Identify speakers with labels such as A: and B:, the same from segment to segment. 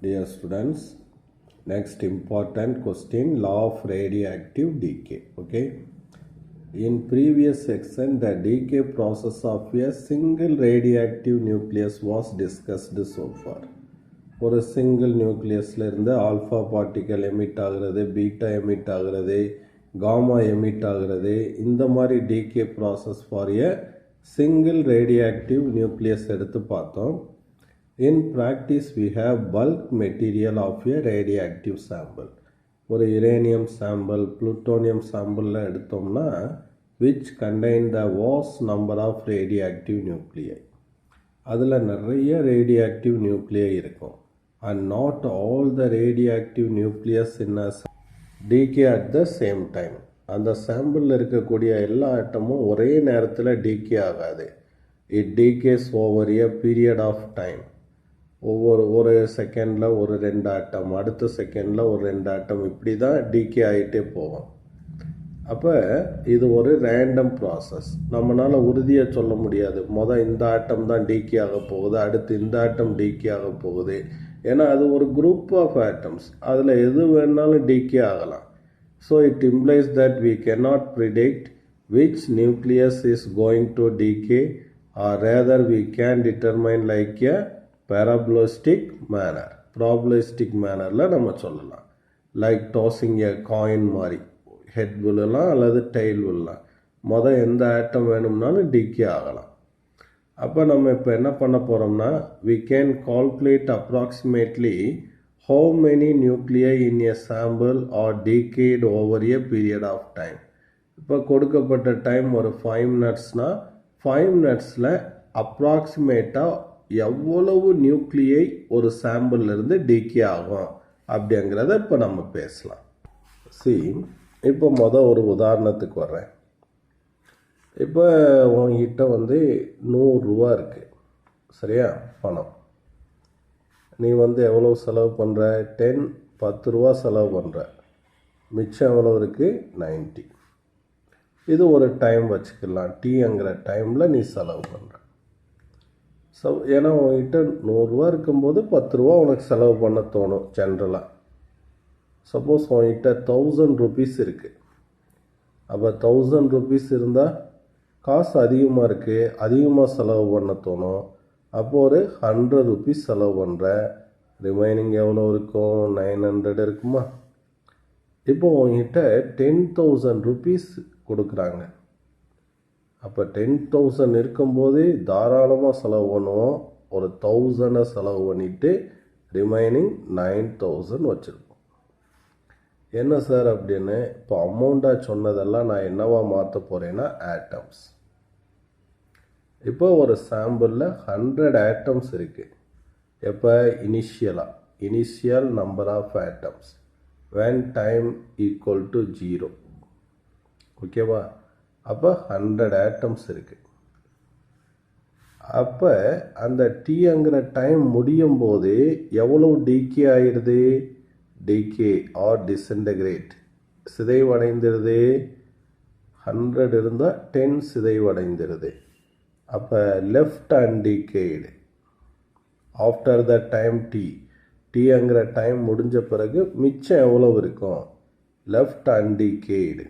A: Dear students, next important question, law of radioactive decay. Okay. In previous section, the decay process of a single radioactive nucleus was discussed so far. ஒரு single நியூக்ளியஸில் இருந்து alpha particle emit ஆகிறது, beta emit ஆகிறது, gamma emit ஆகிறது, இந்த மாதிரி decay process for a single radioactive nucleus எடுத்து பார்த்தோம். In practice, we have bulk material of a radioactive sample. ஒரு யுரேனியம் சாம்பிள், புளூட்டோனியம் சாம்பிள்லாம் எடுத்தோம்னா which contain the vast number of radioactive nuclei. அதில் நிறைய ரேடியோஆக்டிவ் நியூக்ளியை இருக்கும். And not all the radioactive nucleus in a decay at the same time. அந்த சாம்பிளில் இருக்கக்கூடிய எல்லா ஆட்டமும் ஒரே நேரத்தில் டீகே ஆகாது. It decays over a period of time. ஒரு செகண்டில் ஒரு 2 ஆட்டம், அடுத்த செகண்டில் ஒரு 2 ஆட்டம், இப்படி தான் டீகே ஆகிட்டே போகும். அப்போ இது ஒரு ரேண்டம் ப்ராசஸ். நம்மளால் உறுதியாக சொல்ல முடியாது இந்த ஆட்டம் தான் டீகே ஆக போகுது, அடுத்து இந்த ஆட்டம் டீகே ஆக போகுது. ஏன்னா அது ஒரு குரூப் ஆஃப் ஆட்டம்ஸ், அதில் எது வேணாலும் டீகே ஆகலாம். So it implies that we cannot predict which nucleus is going to decay, or rather we can determine like a parabolic manner. probabilistic mannerல நம்ம சொல்லலாம். லைக் டாஸிங் எ காயின் மாதிரி ஹெட் விழலாம் அல்லது tail விழலாம். எந்த ஆட்டம் வேணும்னாலும் டீகே ஆகலாம். அப்போ நம்ம இப்போ என்ன பண்ண போகிறோம்னா we can calculate approximately how many nuclei in a sample are decayed over a period of time. இப்போ கொடுக்கப்பட்ட டைம் ஒரு 5 மினிட்ஸ்னா 5 மினிட்ஸில் அப்ராக்சிமேட்டாக எவ்வளவு நியூக்ளியை ஒரு சாம்பிள்லேருந்து டீகே ஆகும் அப்படிங்கிறத இப்போ நம்ம பேசலாம். இப்போ ஒரு உதாரணத்துக்கு வர்றேன். இப்போ உங்ககிட்ட 100 ரூபா இருக்குது, சரியா? பணம் நீ எவ்வளோ செலவு பண்ணுற? 10 ரூபா செலவு பண்ணுற. மிச்சம் எவ்வளோ இருக்குது? 90. இது ஒரு டைம் வச்சுக்கலாம், டீங்கிற டைமில் நீ செலவு பண்ணுற. ஏன்னா உங்ககிட்ட 100 ரூபா இருக்கும்போது 10 ரூபா உனக்கு செலவு பண்ண தோணும் ஜென்ரலாக. சப்போஸ் உங்ககிட்ட 1000 ருபீஸ் இருக்குது. அப்போ 1000 ருபீஸ் இருந்தால் காசு அதிகமாக இருக்குது, அதிகமாக செலவு பண்ண தோணும். அப்போது ஒரு 100 ருபீஸ் செலவு பண்ணுற. ரிமைனிங் எவ்வளோ இருக்கும்? 900 இருக்குமா? இப்போ உங்ககிட்ட 10,000 ருபீஸ் கொடுக்குறாங்க. அப்போ 10,000 இருக்கும்போது தாராளமாக செலவு பண்ணுவோம். ஒரு 1000 செலவு பண்ணிவிட்டு ரிமைனிங் 9,000 வச்சுருக்கோம். என்ன சார் அப்படின்னு இப்போ அமௌண்ட்டாக சொன்னதெல்லாம் நான் என்னவா மாற்ற போகிறேன்னா ஆட்டம்ஸ். இப்போ ஒரு சாம்பிளில் 100 ஆட்டம்ஸ் இருக்குது. எப்போ? Initial number of atoms when time equal to 0. ஓகேவா? அப்போ 100 ஆட்டம்ஸ் இருக்குது. அப்போ அந்த டீங்கிற டைம் முடியும் போது எவ்வளோ டீகே ஆயிடுது? Decay R disintegrate, சிதைவடைந்துருது. 100 இருந்தால் 10 சிதைவடைந்துருது. அப்போ left undecayed after the time டீங்கிற டைம் முடிஞ்ச பிறகு மிச்சம் எவ்வளோ இருக்கும்? லெஃப்ட் அன்டிகேடு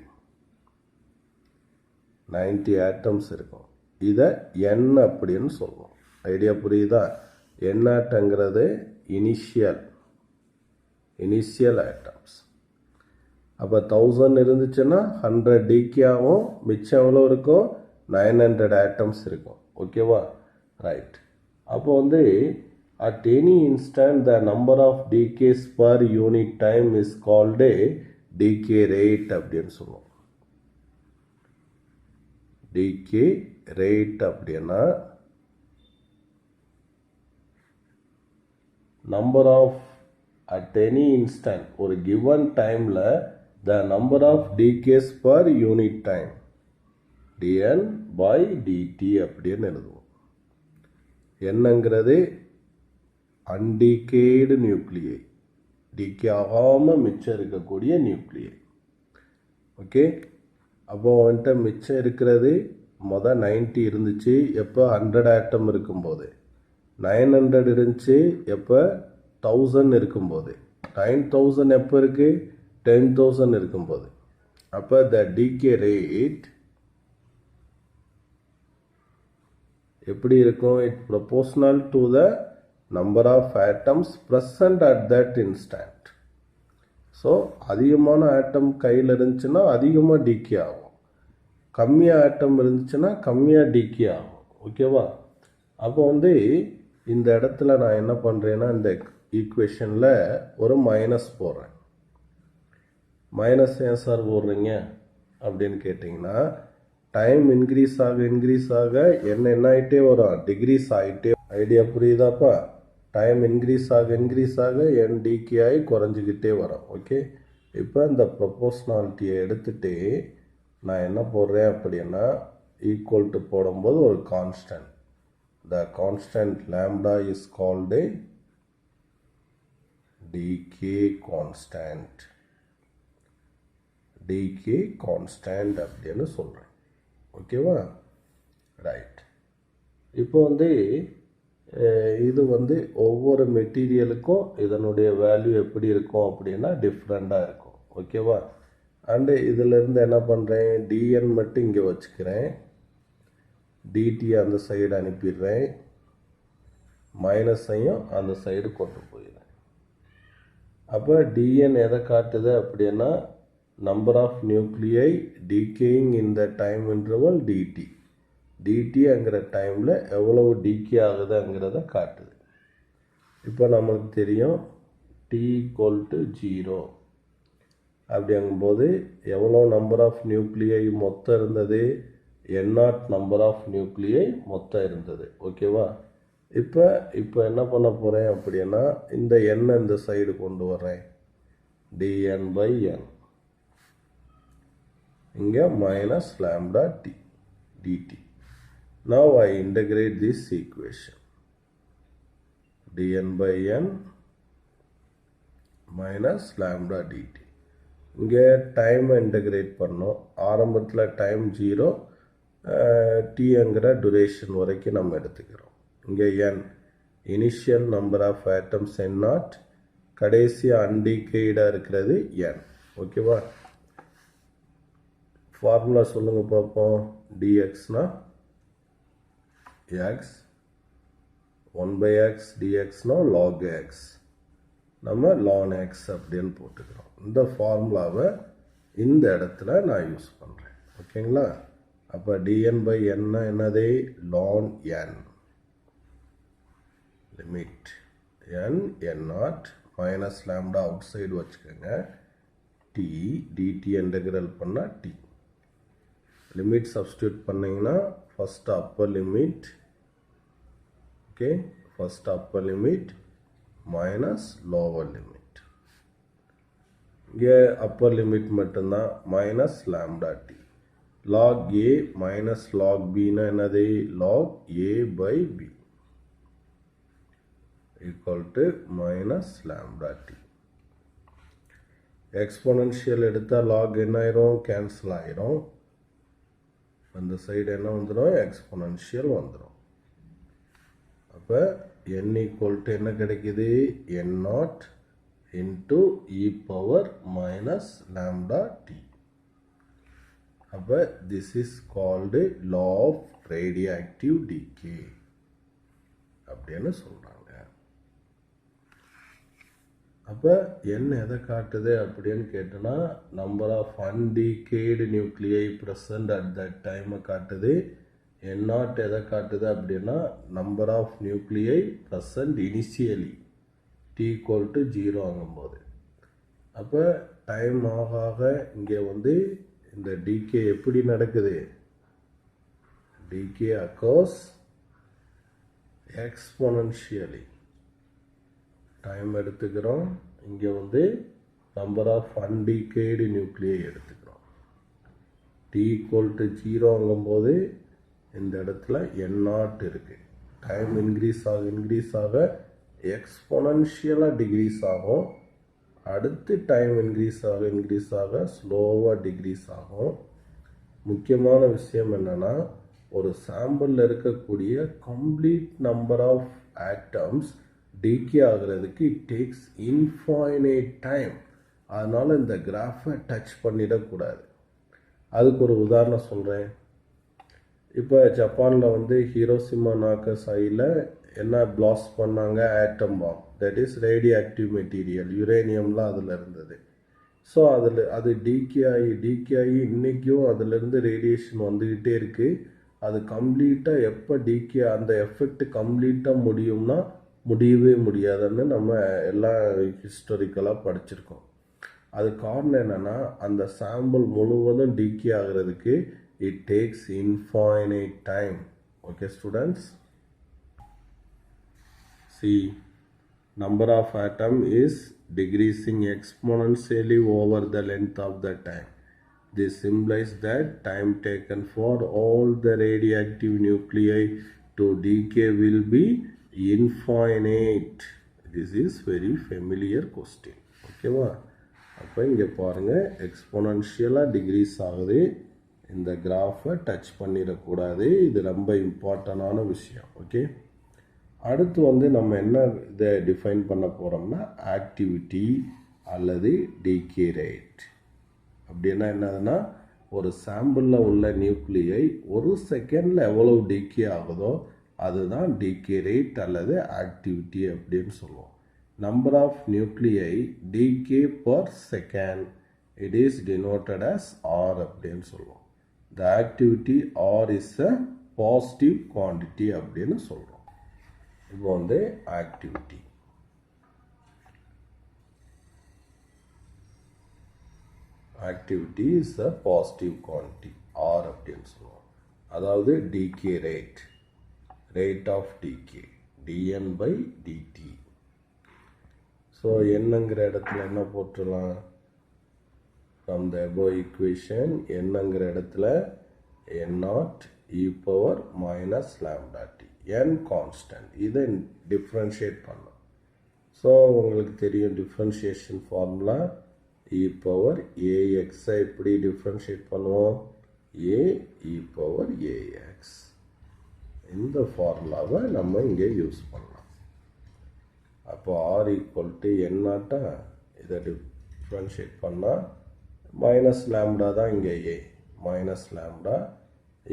A: 90 ஆட்டம்ஸ் இருக்கும். இதை n அப்படின்னு சொல்லுவோம். ஐடியா புரியுதா? என்னாட்டங்கிறது இனிஷியல் ஆட்டம்ஸ். அப்போ 1000 இருந்துச்சுன்னா 100 டீகே ஆகும். மிச்சம் எவ்வளோ இருக்கும்? 900 ஆட்டம்ஸ் இருக்கும். ஓகேவா? ரைட். அப்போ at any instant the number of decays per unit time is called a decay rate அப்படின்னு சொல்லுவோம். decay rate அப்படின்னா number of at any instant ஒரு given timeல the number of decays per unit time dn by dt அப்படின்னு எழுதுவோம். என்னங்கிறது அன்டிகேடு நியூக்ளியை, decay ஆகாமல் மிச்சம் இருக்கக்கூடிய நியூக்ளியை. ஓகே. அப்போ மிச்சம் இருக்கிறது 90 இருந்துச்சு எப்போ? 100 ஆட்டம் இருக்கும்போது. 900 இருந்துச்சு எப்போ? 1000 இருக்கும்போது, டைம் 1000 எப்போ இருக்குது? 10,000 இருக்கும்போது. அப்போ the decay rate எப்படி இருக்கும்? It proportional to the number of atoms present at that instant. So அதிகமான ஆட்டம் கையில் இருந்துச்சுன்னா அதிகமாக டீக்கே ஆகும், கம்மியாக ஆட்டம் இருந்துச்சுன்னா கம்மியாக டீக்கே ஆகும். ஓகேவா? அப்போ இந்த இடத்துல நான் என்ன பண்ணுறேன்னா, இந்த ஈக்குவேஷனில் ஒரு மைனஸ் போடுறேன். மைனஸ் ஏன் சார் போடுறீங்க அப்படின்னு கேட்டிங்கன்னா, டைம் இன்க்ரீஸ் ஆக என்ன ஆகிட்டே வரும்? டிகிரீஸ் ஆகிட்டே. ஐடியா புரியுதாப்பா? டைம் இன்க்ரீஸ் ஆக என் டிகே ஆகி குறைஞ்சிக்கிட்டே வரும். ஓகே, இப்போ இந்த ப்ரொபோஷ்னாலிட்டியை எடுத்துகிட்டு நான் என்ன போடுறேன் அப்படின்னா, ஈக்குவல் டு போடும்போது ஒரு constant. The constant lambda is called decay constant. Decay constant அப்படின்னு சொல்கிறேன். ஓகேவா? ரைட். இப்போ இது ஒவ்வொரு மெட்டீரியலுக்கும் இதனுடைய வேல்யூ எப்படி இருக்கும் அப்படின்னா டிஃப்ரெண்ட்டாக இருக்கும். ஓகேவா? அண்டு இதிலேருந்து என்ன பண்ணுறேன், டிஎன் மட்டும் இங்கே வச்சுக்கிறேன், டிடி அந்த சைடு அனுப்பிடுறேன், மைனஸையும் அந்த சைடு கொண்டு போயிடுறேன். அப்போ டிஎன் எதை காட்டுது அப்படின்னா, number of nuclei decaying in the time interval d t. டிடிங்கிற டைமில் எவ்வளவு டிகே ஆகுதுங்கிறத காட்டுது. இப்போ நம்மளுக்கு தெரியும் டி ஈக்குவல் டு 0 அப்படிங்கும்போது எவ்வளோ நம்பர் ஆஃப் நியூக்ளியை மொத்தம் இருந்தது? N0 நம்பர் ஆஃப் நியூக்ளியை மொத்தம் இருந்தது. ஓகேவா? இப்போ என்ன பண்ண போகிறேன் அப்படின்னா, இந்த எண்ணை இந்த சைடு கொண்டு வர்றேன், dn/n. இங்கே minus lambda t dt. Now I integrate this equation. dn/n minus lambda dt. இங்கே டைமை இன்டகிரேட் பண்ணோம். ஆரம்பத்தில் டைம் 0, tங்கிற duration வரைக்கும் நம்ம எடுத்துக்கிறோம். இங்கே n initial number of atoms n0, கடைசி அன்டிகேடாக இருக்கிறது n. ஓகேவா? ஃபார்முலா சொல்லுங்கள் பார்ப்போம். dxனா x, 1/x dxனா log x, நம்ம ln x அப்படின்னு போட்டுக்கிறோம். இந்த ஃபார்முலாவை இந்த இடத்துல நான் யூஸ் பண்ணுறேன். ஓகேங்களா? அப்போ dn/n என்னது? ln n. Limit n n0 minus lambda outside வச்சுக்கோங்க, t dt இன்டகிரல் பண்ணால் t. லிமிட் சப்ஸ்டியூட் பண்ணிங்கன்னா first upper limit, okay, first upper limit minus lower limit. இங்கே அப்பர் லிமிட் மட்டும்தான், minus lambda t. Log a minus log பின்னா என்னது? Log a by b equal to minus lambda t. Exponential எடுத்தால் log என்ன ஆயிரும்? Cancel ஆயிரும். அந்த side என்ன வந்துடும்? எக்ஸ்போனன்ஷியல் வந்துடும். அப்போ n ஈக்குவல் டு என்ன கிடைக்குது? n0 into e power minus lambda t. அப்போ this is called law of radioactive decay அப்படின்னு சொல்கிறாங்க. அப்போ n எதை காட்டுது அப்படின்னு கேட்டோன்னா, number of undecayed nuclei present at that டைமை காட்டுது. n0 எதை காட்டுது அப்படின்னா, number of nuclei present initially t equal to 0 ஆகும்போது. அப்போ டைம் ஆக இங்கே இந்த டிகே எப்படி நடக்குது? Decay occurs exponentially. டைம் எடுத்துக்கிறோம். இங்கே நம்பர் ஆஃப் அன்டிகேடு நியூக்ளியை எடுத்துக்கிறோம். t ஈக்குவல் டு 0 ஆகும்போது இந்த இடத்துல n0 இருக்குது. டைம் இன்க்ரீஸ் ஆக எக்ஸ்போனன்ஷியலாக டிக்ரீஸ் ஆகும். அடுத்து டைம் இன்க்ரீஸ் ஆக ஸ்லோவாக டிக்ரீஸ் ஆகும். முக்கியமான விஷயம் என்னென்னா, ஒரு சாம்பிளில் இருக்கக்கூடிய complete number of atoms decay ஆகிறதுக்கு இட் டேக்ஸ் இன்ஃபைனைட் டைம். அதனால் இந்த கிராஃபை டச் பண்ணிடக்கூடாது. அதுக்கு ஒரு உதாரணம் சொல்கிறேன். இப்போ ஜப்பானில் வந்து ஹிரோஷிமா நாகசாகியில் என்ன பிளாஸ்ட் பண்ணாங்க? Atom bomb. That is radioactive material, யுரேனியம்லாம் அதில் இருந்தது. ஸோ அது டீகே ஆகி இன்றைக்கும் அதிலேருந்து ரேடியேஷன் வந்துக்கிட்டே இருக்குது. அது கம்ப்ளீட்டாக எப்போ டீகே அந்த எஃபெக்ட் கம்ப்ளீட்டாக முடியும்னா முடியவே முடியாதுன்னு நம்ம எல்லாம் ஹிஸ்டாரிக்கலாக படிச்சிருக்கோம். அது காரணம் என்னென்னா, அந்த சாம்பிள் முழுவதும் டீகே ஆகிறதுக்கு it takes infinite time. Okay students, see, number of atom is decreasing exponentially over the length of the time. This implies that time taken for all the radioactive nuclei to decay will be infinite. This is very familiar question. Okay va? அப்போ இங்கே பாருங்கள், எக்ஸ்போனன்ஷியலாக degrees ஆகுது. இந்த கிராஃபை touch பண்ணிடக்கூடாது. இது ரொம்ப இம்பார்ட்டண்டான விஷயம். ஓகே, அடுத்து வந்து நம்ம என்ன இதை டிஃபைன் பண்ண போகிறோம்னா ஆக்டிவிட்டி அல்லது டீகே ரேட். அப்படின்னா என்னதுன்னா, ஒரு சாம்பிளில் உள்ள நியூக்ளியை ஒரு செகண்டில் எவ்வளவு டீகே ஆகுதோ அதுதான் டீகே ரேட் அல்லது ஆக்டிவிட்டி அப்படின்னு சொல்லுவோம். Number of nuclei decay per second, it is denoted as R அப்படின்னு சொல்லுவோம். The activity R is a positive quantity அப்படின்னு சொல்கிறோம். இப்போ வந்து activity is a positive quantity R அப்படின்னு சொல்லுவோம். அதாவது decay rate of decay dN/dt. So என்னங்கிற இடத்துல என்ன போட்டுடலாம்? From the above equation, என்னங்கிற இடத்துல n0 e power minus lambda t, n constant. இதை டிஃப்ரென்ஷியேட் பண்ணலாம். ஸோ உங்களுக்கு தெரியும் differentiation formula e power ax எப்படி டிஃப்ரென்ஷியேட் பண்ணுவோம்? a e power ax. இந்த ஃபார்முலாவை நம்ம இங்கே யூஸ் பண்ணலாம். அப்போ r ஈக்குவல் டு n0, இதை டிஃப்ரென்ஷியேட் பண்ணால் மைனஸ் லேம்டா தான் இங்கே A, minus lambda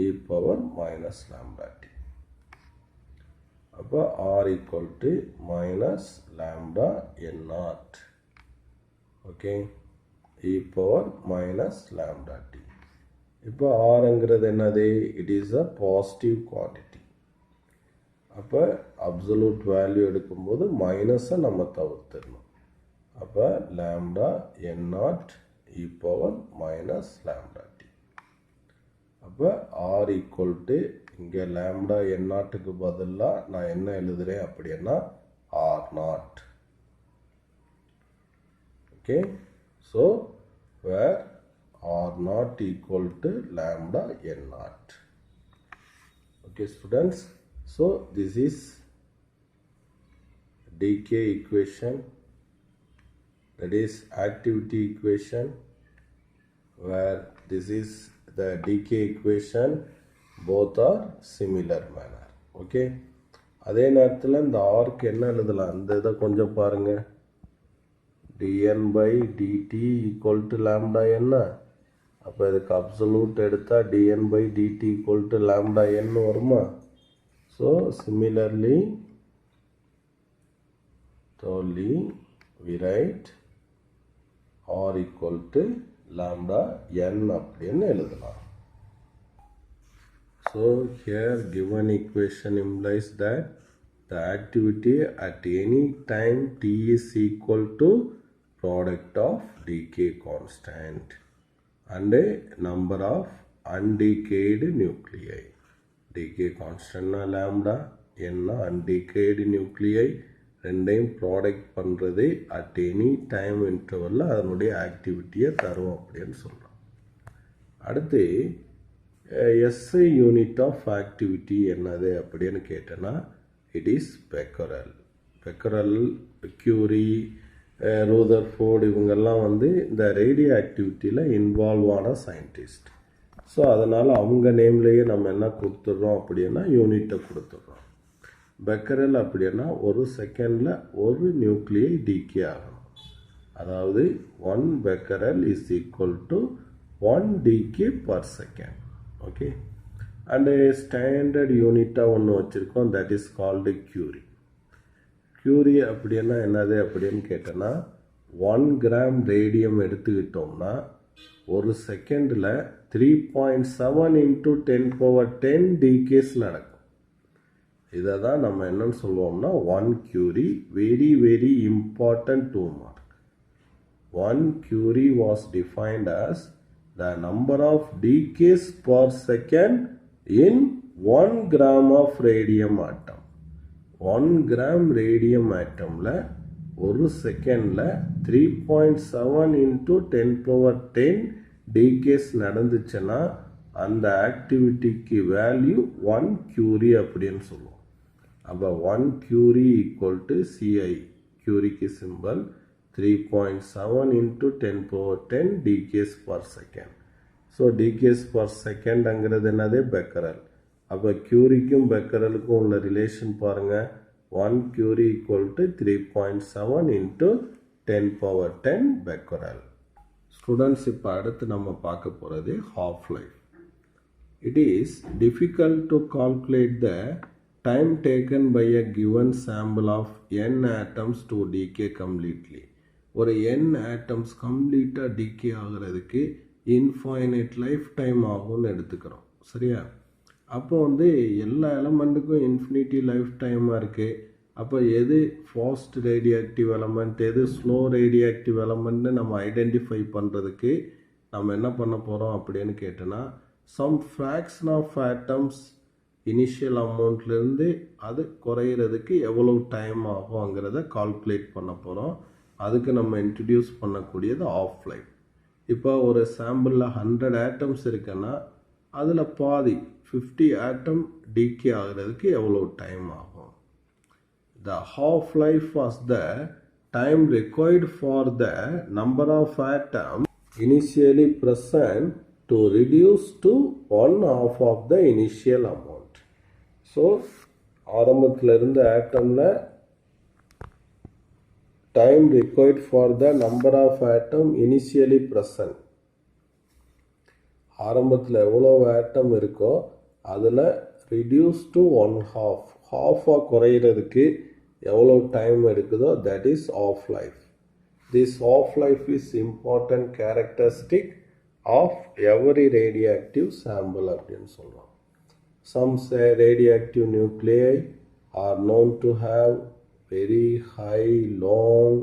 A: e power minus lambda t. அப்போ R equal to minus lambda N naught. Okay, e power minus lambda t. இப்போ ஆர்ங்கிறது என்னது? It is a positive quantity. அப்போ absolute value எடுக்கும்போது மைனஸை நம்ம தவிர்த்துடணும். அப்போ lambda N naught e power minus lambda t. அப்போ r equal to இங்கே lambda n0க்கு பதிலாக நான் என்ன எழுதுறேன் அப்படின்னா r0. okay, so where r0 equal to lambda n0. okay students, so this is decay equation, that is activity equation, where this is the decay equation, both are similar manner. okay, அதே நேரத்தில் இந்த ஆர்க்கு என்ன எழுதலாம்? இந்த இதை கொஞ்சம் பாருங்க. dn/dt equal to lambda n. அப்போ இதுக்கு அப்சல்யூட் எடுத்தால் dn/dt equal to lambda n வருமா? So similarly we write r equal to lambda n அப்படின்னு எழுதலாம். So here given equation implies that the activity at any time t is equal to product of decay constant and a number of undecayed nuclei. Decay constant lambda, n undecayed nuclei, ரெண்டையும் product பண்ணுறது at any time இன்டர்வலில் அதனுடைய ஆக்டிவிட்டியை தரும் அப்படின்னு சொல்கிறோம். அடுத்து SI unit of activity என்னது அப்படின்னு கேட்டேன்னா it is Becquerel. Becquerel, Curie, Rutherford இவங்கெல்லாம் வந்து இந்த ரேடியோ ஆக்டிவிட்டியில் இன்வால்வ் ஆன சயின்டிஸ்ட். ஸோ அதனால் அவங்க நேம்லேயே நம்ம என்ன கொடுத்துட்றோம் அப்படின்னா யூனிட்டை கொடுத்துட்றோம். பெக்கரல் அப்படின்னா ஒரு செகண்டில் ஒரு நியூக்ளியை டிகே ஆகணும். அதாவது 1 becquerel is equal to 1 decay per second. Okay. And a standard unit ஒன்று வச்சுருக்கோம், that is called curie. curie அப்படின்னா என்னது அப்படின்னு கேட்டோன்னா 1 கிராம் ரேடியம் எடுத்துக்கிட்டோம்னா ஒரு செகண்டில் 3.7 into 10^10 டிகேஸ் நடக்கும். இதை தான் நம்ம என்னன்னு சொல்லுவோம்னா 1 curie. Very very important 2 mark. 1 curie was defined as the number of decays per second in 1 gram of radium atom. 1 gram radium atomல ஒரு செகண்ட்ல 3.7 into 10^10 டிகேஸ் நடந்துச்சுன்னா அந்த ஆக்டிவிட்டிக்கு வேல்யூ 1 curie அப்படின்னு சொல்லுவோம். அப்போ 1 curie equal to CI, curie simple 3.7 into 10^10 decays per second. So decays per second அங்கிறது என்னது Becquerel. அப்போ curie பெக்கரலுக்கும் உள்ள ரிலேஷன் பாருங்க. 1 curie equal to 3.7 into 10^10 becquerel. Students, இப்போ அடுத்து நம்ம பார்க்க போகிறது half life. It is difficult to calculate the time taken by a given sample of n atoms to decay completely. ஒரு n atoms கம்ப்ளீட்டாக டிகே ஆகிறதுக்கு இன்ஃபைனைட் லைஃப் டைம் ஆகும்னு எடுத்துக்கிறோம். சரியா? அப்போ எல்லா எலமெண்ட்டுக்கும் இன்ஃபினிட்டி லைஃப் டைமாக இருக்குது. அப்போ எது ஃபாஸ்ட் ரேடியோஆக்டிவ் எலமெண்ட், எது ஸ்லோ ரேடியோஆக்டிவ் எலமெண்ட்னு நம்ம ஐடென்டிஃபை பண்ணுறதுக்கு நம்ம என்ன பண்ண போகிறோம் அப்படின்னு கேட்டோன்னா, some fraction of atoms initial அமௌண்ட்லேருந்து அது குறையிறதுக்கு எவ்வளோ டைம் ஆகுங்கிறத கால்குலேட் பண்ண போகிறோம். அதுக்கு நம்ம இன்ட்ரடியூஸ் பண்ணக்கூடியது ஆஃப் லைஃப். இப்போ ஒரு சாம்பிளில் 100 ஆட்டம்ஸ் இருக்குன்னா அதில் பாதி 50 ஆட்டம் டிகே ஆகிறதுக்கு எவ்வளோ டைம் ஆகும். The half life was the time required for the number of atom initially present to reduce to 1/2 of the initial amount. So ஆரம்பத்தில் இருந்த ஆட்டமில் time required for the number of atom initially present. ஆரம்பத்தில் எவ்வளோ ஆட்டம் இருக்கோ அதில் reduce to 1/2, half-ஆக குறையிறதுக்கு எவ்வளோ time எடுக்குதோ that is half life. This half life is important characteristic of every radioactive sample அப்படின்னு சொல்லுவோம். Some radioactive nuclei are known to have very high long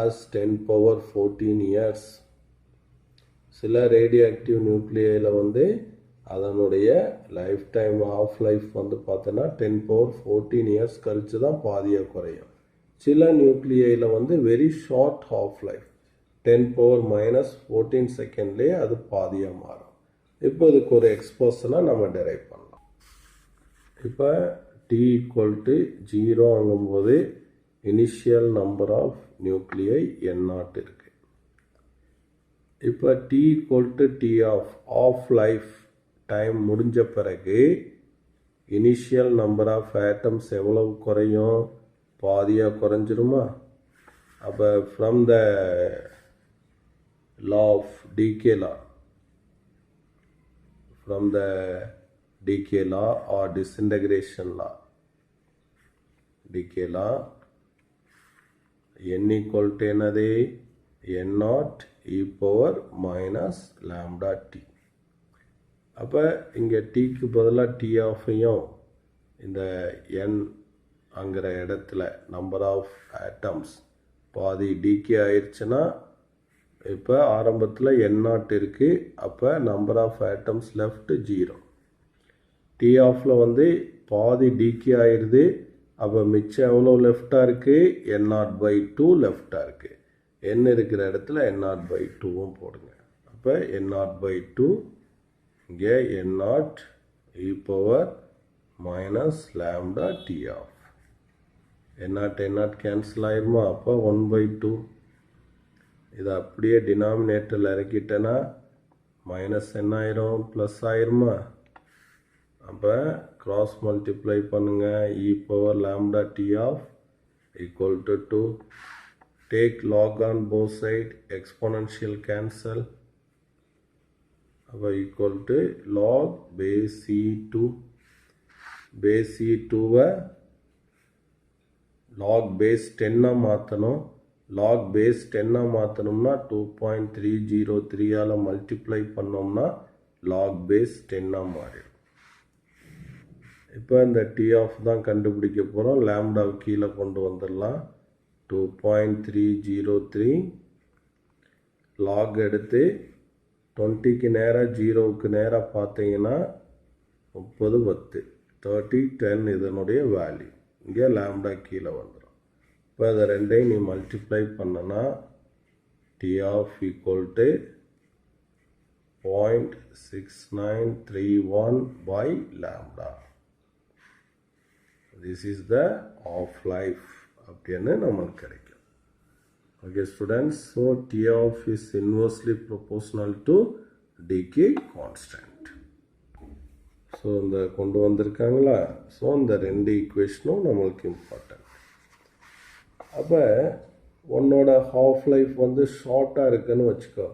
A: as 10^14 years. சில radioactive நியூக்ளியில் அதனுடைய life time of life பார்த்தோன்னா 10^14 years கழித்து தான் பாதியாக குறையும். சில நியூக்ளியில் வெரி ஷார்ட் ஆஃப் லைஃப் 10^-14 செகண்ட்லேயே அது பாதியாக மாறும். இப்போ இதுக்கு ஒரு எக்ஸ்போஷனாக நம்ம டெரைவ் பண்ணலாம். இப்போ T equal to 0 ஆகும்போது இனிஷியல் நம்பர் ஆஃப் நியூக்ளியை N0 இருக்கு. இப்போ T equal to T half life time முடிஞ்ச பிறகு இனிஷியல் நம்பர் ஆஃப் ஆட்டம்ஸ் எவ்வளவு குறையும்? பாதியாக குறைஞ்சிருமா? அப்போ from the law of decay law, from the decay law or disintegration law. Decay law n equal to என்னது? n0 e power minus lambda t. அப்போ இங்கே டீக்கு பதிலாக டி ஆஃபையும் இந்த n அங்கிற இடத்துல நம்பர் ஆஃப் ஆட்டம்ஸ் பாதி டிகே ஆயிடுச்சுன்னா இப்போ ஆரம்பத்தில் n0 இருக்குது. அப்போ number of atoms left 0. T ஆஃபில் பாதி டிகே ஆயிடுது. அப்போ மிச்சம் எவ்வளோ லெஃப்டாக இருக்குது? n0/2 லெஃப்டாக இருக்குது. n இருக்கிற இடத்துல n0/2 போடுங்க. அப்போ n0/2 இங்கே n0 e power minus lambda t half. n0 cancel ஆயிருமா? அப்போ 1/2. இதை அப்படியே டினாமினேட்டரில் இறக்கிட்டேன்னா மைனஸ் என்ன ஆயிரும்? ப்ளஸ் ஆயிருமா? அப்போ cross multiply பண்ணுங்க e power lambda t of equal to 2. Take log on both side, exponential cancel. அப்போ equal to log base c2. base c2வை log base 10 மாற்றணும். log base 10 மாற்றணும்னா 2.303 ஆல் மல்டிப்ளை பண்ணோம்னா log base 10 மாறிடும். இப்போ இந்த t of தான் கண்டுபிடிக்க போகிறோம். லேம்டாவை கீழே கொண்டு வந்துடலாம். 2.303 log எடுத்து 20க்கு நேராக 0க்கு நேராக பார்த்தீங்கன்னா 30 10 30 10 இதனுடைய வேல்யூ. இங்கே லேம்டா கீழே வந்துடும். இப்போ அதை ரெண்டையும் நீ மல்டிப்ளை பண்ணனா t half equal to 0.6931 by lambda. This is the half life அப்படின்னு நமக்கு கிடைக்கும். Okay students, so T of is inversely proportional to decay constant. So இந்த கொண்டு வந்திருக்காங்களா? ஸோ இந்த ரெண்டு ஈக்குவேஷனும் நம்மளுக்கு இம்பார்ட்டன்ட். அப்போ உன்னோட ஹாஃப் லைஃப் வந்து ஷார்ட்டாக இருக்குன்னு வச்சுக்கோ,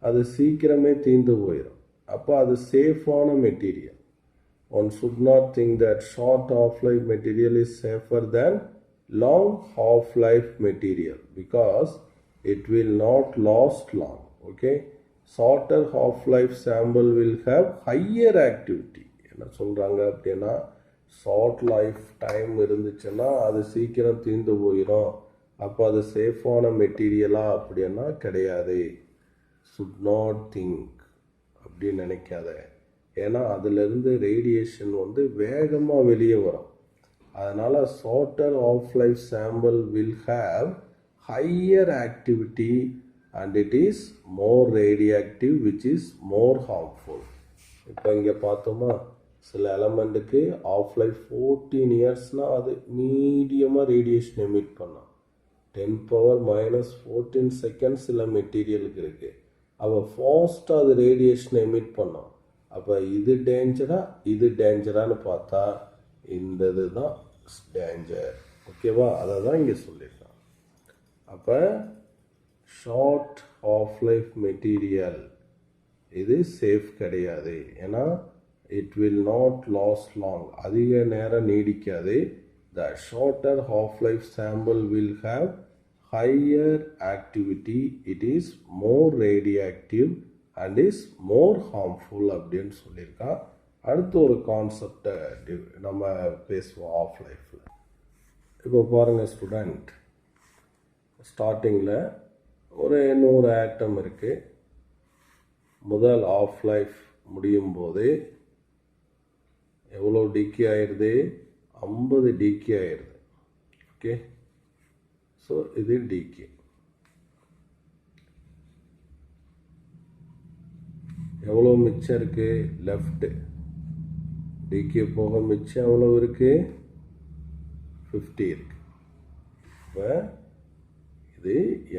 A: அது சீக்கிரமே தீர்ந்து போயிடும். அப்போ அது சேஃபான material. One should not think that short half-life material is safer than long half-life material because it will not last long. Okay, shorter half-life sample will have higher activity. என்ன சொல்றாங்க அப்படின்னா, ஷார்ட் லைஃப் டைம் இருந்துச்சுன்னா அது சீக்கிரம் தீர்ந்து போயிடும். அப்போ அது சேஃபான மெட்டீரியலா அப்படின்னா கிடையாது. should not think அப்படின்னு நினைக்காத. ஏன்னா அதிலிருந்து ரேடியேஷன் வந்து வேகமாக வெளியே வரும். அதனால் shorter half life sample will have higher activity and it is more radioactive which is more harmful. இப்போ இங்கே பார்த்தோமா, சில எலமெண்ட்டுக்கு ஆஃப் லைஃப் 14 இயர்ஸ்னால் அது மீடியமாக ரேடியேஷன் எமிட் பண்ணோம். 10⁻⁻14 செகண்ட்ஸ் சில மெட்டீரியலுக்கு இருக்குது. அவள் ஃபாஸ்ட்டாக அது ரேடியேஷன் எமிட் பண்ணோம். அப்போ இது டேஞ்சரா இது டேஞ்சரானு பார்த்தா இந்த இது தான் டேஞ்சர். ஓகேவா? அதை தான் இங்கே சொல்லியிருக்கான். அப்போ ஷார்ட் ஆஃப் லைஃப் மெட்டீரியல் இது சேஃப் கிடையாது. ஏன்னா it will not last long, அதிக நேரம் நீடிக்காது. The shorter half life sample will have higher activity, it is more radioactive and is more harmful அப்படின்னு சொல்லியிருக்கான். அடுத்து ஒரு கான்செப்டை நம்ம பேசுவோம் ஆஃப் லைஃப்பில். இப்போ பாருங்கள் ஸ்டூடெண்ட், ஸ்டார்டிங்கில் ஒரு 100 ஆட்டம் இருக்குது. முதல் ஆஃப் லைஃப் முடியும் போது எவ்வளோ டிகே ஆயிடுது? 50 டிகே ஆயிடுது. ஓகே, ஸோ இது டிகே. எவ்வளோ மிச்சம் இருக்குது? லெஃப்ட்டு டிகே போக மிச்சம் எவ்வளோ இருக்குது? 50 இருக்குது. இப்போ இது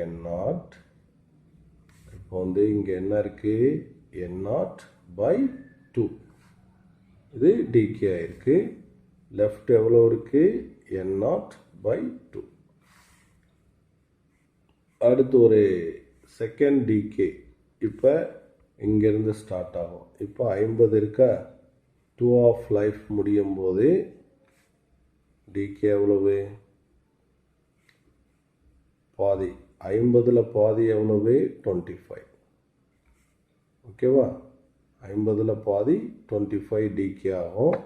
A: n0. இப்போ வந்து இங்கே என்ன இருக்குது? n0/2. இது டிகே ஆயிருக்கு. லெஃப்ட் எவ்வளோ இருக்குது? n0/2. அடுத்து ஒரு செகண்ட் டிகே இப்போ இங்கேருந்து ஸ்டார்ட் ஆகும். இப்போ 50 இருக்கா? 2 ஆஃப் லைஃப் முடியும் போது டிகே எவ்வளவு? பாதி. 50ல் பாதி எவ்வளவு? 25. ஓகேவா? 50ல் பாதி 25 டிகே ஆகும்.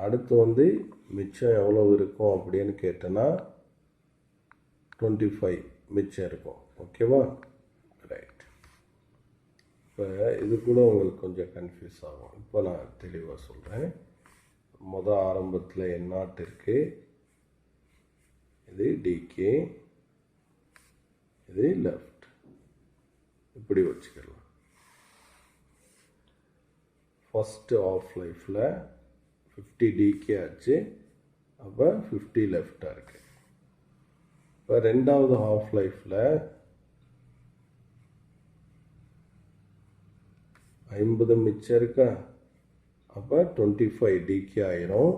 A: அடுத்து வந்து மிச்சம் எவ்வளோ இருக்கும் அப்படின்னு கேட்டேன்னா 25 மிச்சம் இருக்கும். ஓகேவா? ரைட். இப்போ இது கூட உங்களுக்கு கொஞ்சம் கன்ஃபியூஸ் ஆகும். இப்போ நான் தெளிவாக சொல்கிறேன். ஆரம்பத்தில் n0 இருக்குது, இது டிகே, இது லெஃப்ட். இப்படி வச்சுக்கலாம். ஃபஸ்ட்டு ஆஃப் லைஃப்பில் 50 டிகே ஆச்சு. அப்போ 50 லெஃப்டாக இருக்குது. இப்போ ரெண்டாவது ஹாஃப் லைஃப்பில் 50 மிச்சம் இருக்கா? அப்போ 25 டிகே ஆயிரும்.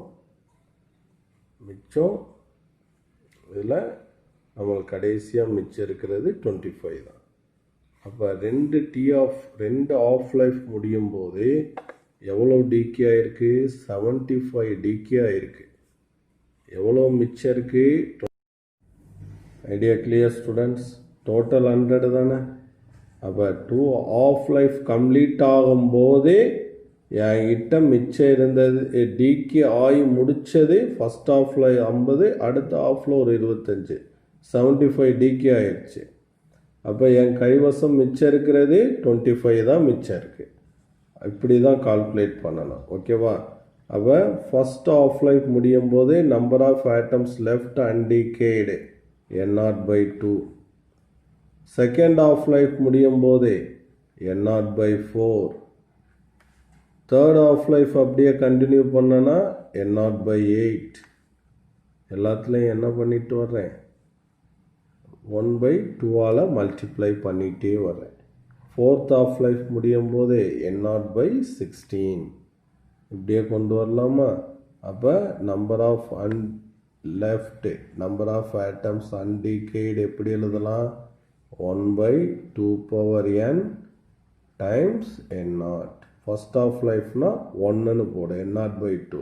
A: மிச்சம் இதில் நம்மளுக்கு கடைசியாக மிச்சம் இருக்கிறது 25 தான். அப்போ ரெண்டு ஆஃப் லைஃப் முடியும் போது எவ்வளோ டிகே ஆயிருக்கு? 75 டிகே ஆயிருக்கு. எவ்வளோ மிச்சம் இருக்குது? Idea clear students? டோட்டல் 100 தானே. அப்போ 2 ஆஃப் லைஃப் கம்ப்ளீட் ஆகும்போதே என்கிட்ட மிச்சம் இருந்தது டிகே ஆகி முடித்தது ஃபஸ்ட் ஆஃபில் 50, அடுத்த ஆஃபில் ஒரு 25, 75 டிகே ஆயிடுச்சு. அப்போ என் கைவசம் மிச்சம் இருக்கிறது 25 தான் மிச்சம் இருக்குது. இப்படி தான் கால்குலேட் பண்ணணும். ஓகேவா? அப்போ ஃபஸ்ட் ஆஃப் லைஃப் முடியும் போது நம்பர் of atoms left undecayed N0/2. Second half life முடியும் போது N0/4. தேர்ட் ஆஃப் லைஃப் அப்படியே கண்டினியூ பண்ணனா N0/8. எல்லாத்துலேயும் என்ன பண்ணிட்டு வர்றேன்? 1/2ஆல் மல்டிப்ளை பண்ணிகிட்டே வர்றேன். ஃபோர்த் ஆஃப் லைஃப் முடியும் போது N0/16. இப்படியே கொண்டு வரலாமா? அப்போ number of number of atoms undecayed எப்படி எழுதலாம்? 1/2n times N0. First half லைஃப்னா 1ன்னு போடு, N0/2.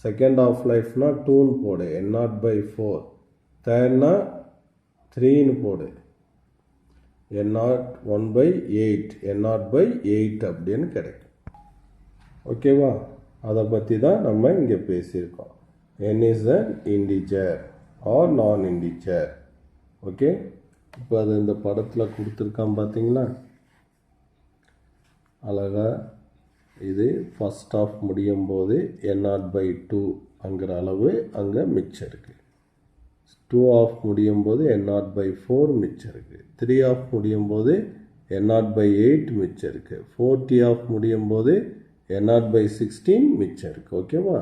A: செகண்ட் ஆஃப் லைஃப்னா 2ன்னு போடு, N0/4. தேர்ட்னா 3ன்னு போடு, N0 1/8, N0/8 அப்படின்னு கிடைக்கும். ஓகேவா? அதை பற்றி தான் நம்ம இங்கே பேசியிருக்கோம். N is an integer or non-integer. Okay, இப்போ அது இந்த படத்தில் கொடுத்துருக்கான் பார்த்தீங்களா? அழகா இது ஃபஸ்ட் ஆஃப் முடியும் போது N0/2 அங்கிற அளவு அங்கே மிச்சம் இருக்குது. 2 ஆஃப் முடியும் போது N0/4 மிச்சம் இருக்குது. 3 ஆஃப் முடியும் போது N0/8 மிச்சம் இருக்குது. 4T ஆஃப் முடியும் போது N0/16 மிச்சம் இருக்குது. ஓகேவா?